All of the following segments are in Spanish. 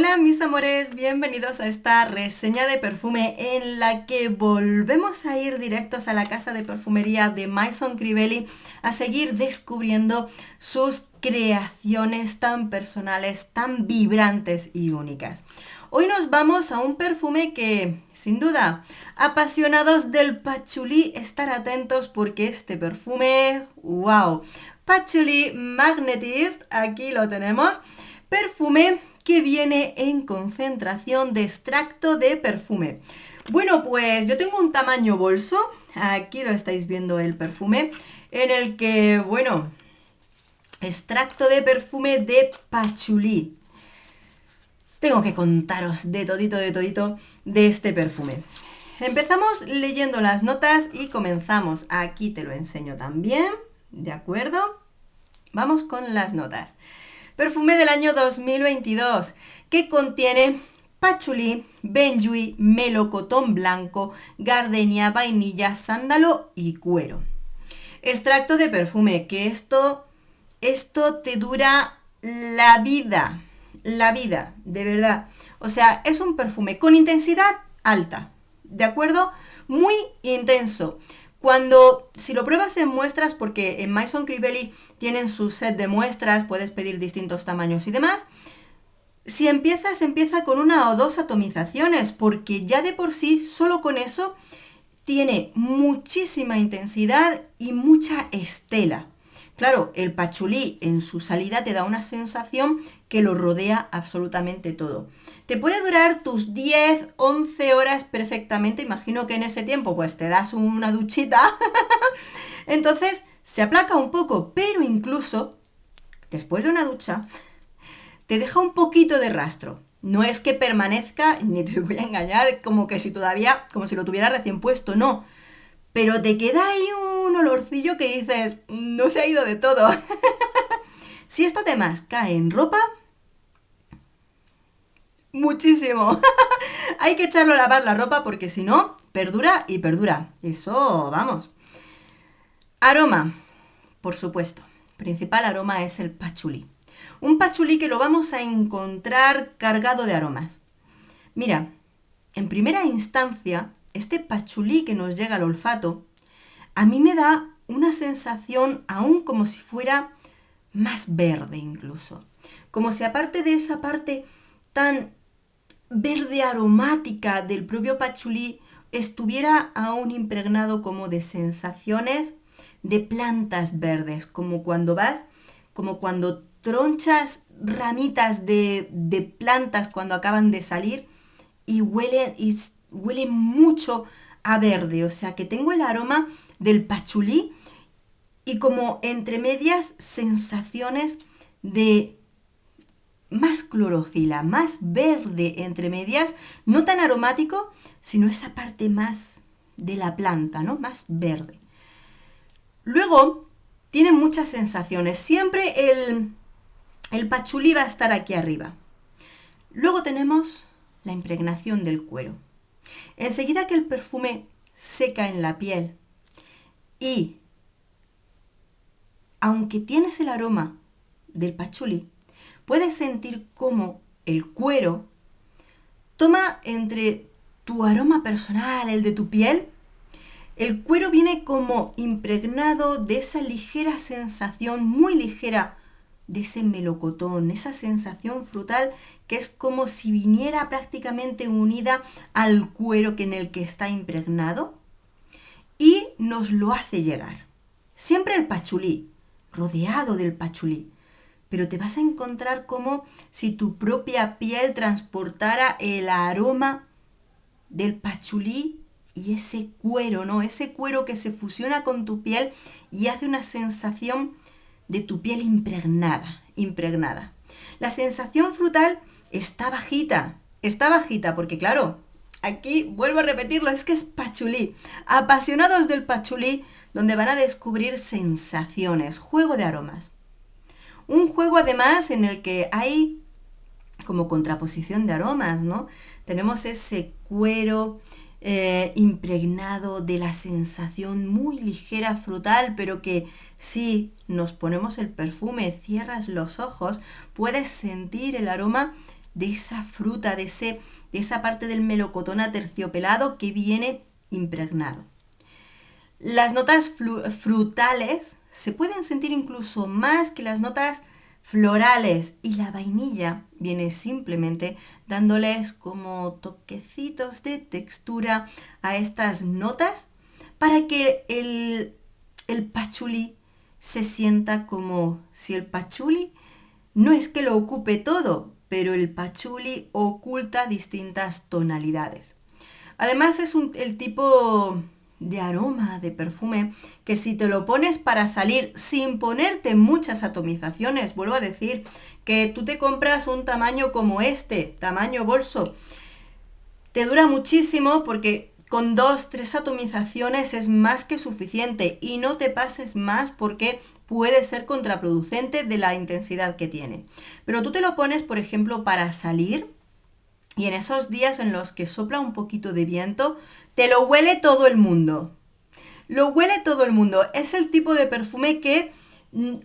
Hola mis amores, bienvenidos a esta reseña de perfume en la que volvemos a ir directos a la casa de perfumería de Maison Crivelli a seguir descubriendo sus creaciones tan personales, tan vibrantes y únicas. Hoy nos vamos a un perfume que, sin duda, apasionados del patchouli, estar atentos porque este perfume, wow, Patchouli Magnetist, aquí lo tenemos, perfume que viene en concentración de extracto de perfume. Bueno, pues yo tengo un tamaño bolso, aquí lo estáis viendo el perfume, en el que, bueno, extracto de perfume de patchouli. Tengo que contaros de todito de este perfume. Empezamos leyendo las notas y comenzamos. Aquí te lo enseño también, ¿de acuerdo? Vamos con las notas. Perfume del año 2022 que contiene patchouli, benjuí, melocotón blanco, gardenia, vainilla, sándalo y cuero. Extracto de perfume, que esto te dura la vida, de verdad. O sea, es un perfume con intensidad alta, ¿de acuerdo? Muy intenso. Si lo pruebas en muestras, porque en Maison Crivelli tienen su set de muestras, puedes pedir distintos tamaños y demás. Si empieza con 1 o 2 atomizaciones, porque ya de por sí, solo con eso, tiene muchísima intensidad y mucha estela. Claro, el patchouli en su salida te da una sensación que lo rodea absolutamente todo. Te puede durar tus 10, 11 horas perfectamente. Imagino que en ese tiempo pues te das una duchita. Entonces se aplaca un poco, pero incluso después de una ducha te deja un poquito de rastro. No es que permanezca, ni te voy a engañar, como si lo tuviera recién puesto, no. Pero te queda ahí un olorcillo que dices, no se ha ido de todo. Si esto además cae en ropa, muchísimo. Hay que echarlo a lavar la ropa porque si no, perdura y perdura. Eso, vamos. Aroma, por supuesto. Principal aroma es el patchouli. Un patchouli que lo vamos a encontrar cargado de aromas. Mira, en primera instancia, este patchouli que nos llega al olfato, a mí me da una sensación aún como si fuera más verde incluso. Como si aparte de esa parte tan verde aromática del propio patchouli, estuviera aún impregnado como de sensaciones de plantas verdes, como cuando tronchas ramitas de plantas cuando acaban de salir y huelen mucho a verde. O sea que tengo el aroma del patchouli y como entre medias sensaciones de más clorofila, más verde entre medias, no tan aromático, sino esa parte más de la planta, ¿no? Más verde. Luego, tiene muchas sensaciones. Siempre el patchouli va a estar aquí arriba. Luego tenemos la impregnación del cuero. Enseguida que el perfume seca en la piel y, aunque tienes el aroma del patchouli, puedes sentir cómo el cuero toma entre tu aroma personal, el de tu piel. El cuero viene como impregnado de esa ligera sensación, muy ligera, de ese melocotón, esa sensación frutal que es como si viniera prácticamente unida al cuero en el que está impregnado y nos lo hace llegar. Siempre el patchouli, rodeado del patchouli, pero te vas a encontrar como si tu propia piel transportara el aroma del patchouli y ese cuero, ¿no? Ese cuero que se fusiona con tu piel y hace una sensación de tu piel impregnada. La sensación frutal está bajita porque claro, aquí vuelvo a repetirlo, es que es patchouli. Apasionados del patchouli, donde van a descubrir sensaciones, juego de aromas. Un juego además en el que hay como contraposición de aromas, ¿no? Tenemos ese cuero impregnado de la sensación muy ligera frutal, pero que si nos ponemos el perfume, cierras los ojos, puedes sentir el aroma de esa fruta, de esa parte del melocotón aterciopelado que viene impregnado. Las notas frutales se pueden sentir incluso más que las notas florales, y la vainilla viene simplemente dándoles como toquecitos de textura a estas notas para que el pachulí se sienta como si el pachulí no es que lo ocupe todo, pero el pachulí oculta distintas tonalidades. Además es el tipo de aroma, de perfume, que si te lo pones para salir sin ponerte muchas atomizaciones, vuelvo a decir, que tú te compras un tamaño como este, tamaño bolso, te dura muchísimo porque con 2-3 atomizaciones es más que suficiente, y no te pases más porque puede ser contraproducente de la intensidad que tiene. Pero tú te lo pones, por ejemplo, para salir, y en esos días en los que sopla un poquito de viento, te lo huele todo el mundo. Lo huele todo el mundo. Es el tipo de perfume que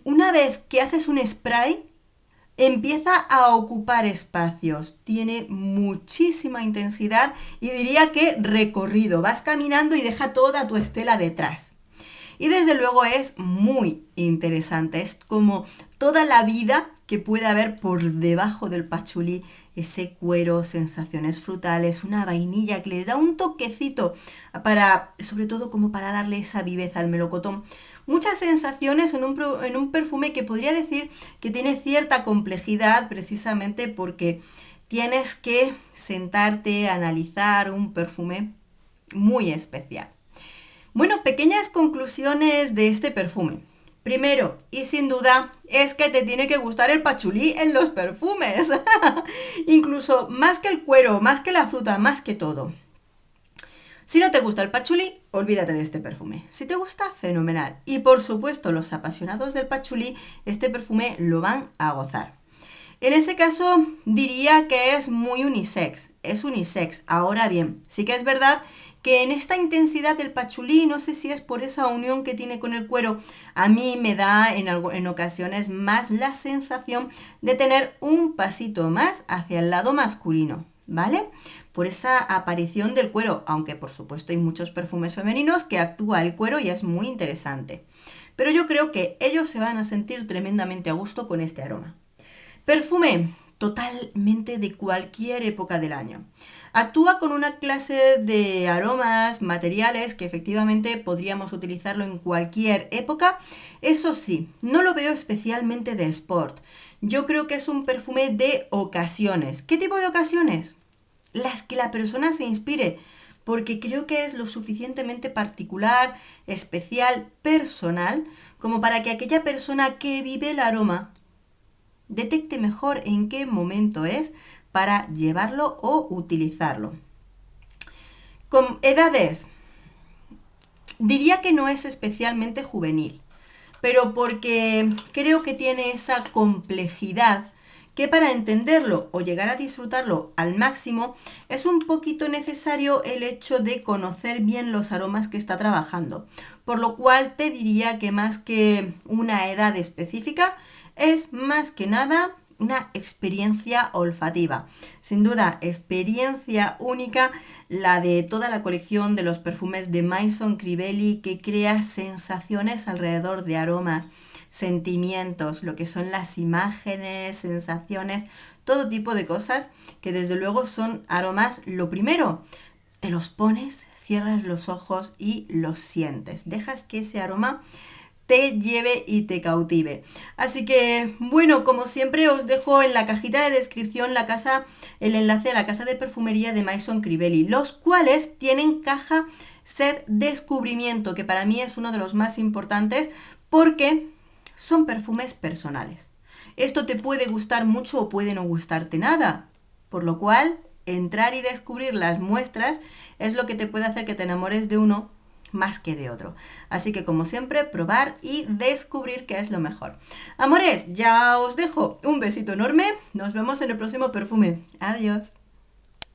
una vez que haces un spray, empieza a ocupar espacios. Tiene muchísima intensidad y diría que recorrido. Vas caminando y deja toda tu estela detrás. Y desde luego es muy interesante. Es como toda la vida que puede haber por debajo del pachulí. Ese cuero, sensaciones frutales, una vainilla que le da un toquecito sobre todo como para darle esa viveza al melocotón. Muchas sensaciones en un perfume que podría decir que tiene cierta complejidad, precisamente porque tienes que sentarte a analizar un perfume muy especial. Bueno, pequeñas conclusiones de este perfume. Primero, y sin duda, es que te tiene que gustar el pachulí en los perfumes. Incluso más que el cuero, más que la fruta, más que todo. Si no te gusta el pachulí, olvídate de este perfume. Si te gusta, fenomenal. Y por supuesto, los apasionados del pachulí, este perfume lo van a gozar. En ese caso, diría que es muy unisex. Es unisex. Ahora bien, sí que es verdad que en esta intensidad del pachulí, no sé si es por esa unión que tiene con el cuero, a mí me da en ocasiones más la sensación de tener un pasito más hacia el lado masculino, ¿vale? Por esa aparición del cuero, aunque por supuesto hay muchos perfumes femeninos que actúa el cuero y es muy interesante. Pero yo creo que ellos se van a sentir tremendamente a gusto con este aroma. Perfume totalmente de cualquier época del año. Actúa con una clase de aromas, materiales que efectivamente podríamos utilizarlo en cualquier época. Eso sí, no lo veo especialmente de sport. Yo creo que es un perfume de ocasiones. ¿Qué tipo de ocasiones? Las que la persona se inspire, porque creo que es lo suficientemente particular, especial, personal, como para que aquella persona que vive el aroma detecte mejor en qué momento es para llevarlo o utilizarlo. Con edades, diría que no es especialmente juvenil, pero porque creo que tiene esa complejidad que para entenderlo o llegar a disfrutarlo al máximo es un poquito necesario el hecho de conocer bien los aromas que está trabajando, por lo cual te diría que más que una edad específica, es más que nada una experiencia olfativa. Sin duda, experiencia única la de toda la colección de los perfumes de Maison Crivelli, que crea sensaciones alrededor de aromas, sentimientos, lo que son las imágenes, sensaciones, todo tipo de cosas que desde luego son aromas. Lo primero, te los pones, cierras los ojos y los sientes. Dejas que ese aroma te lleve y te cautive. Así que, bueno, como siempre os dejo en la cajita de descripción el enlace a la casa de perfumería de Maison Crivelli, los cuales tienen caja set descubrimiento, que para mí es uno de los más importantes porque son perfumes personales. Esto te puede gustar mucho o puede no gustarte nada, por lo cual entrar y descubrir las muestras es lo que te puede hacer que te enamores de uno más que de otro. Así que como siempre, probar y descubrir qué es lo mejor. Amores, ya os dejo un besito enorme. Nos vemos en el próximo perfume. Adiós.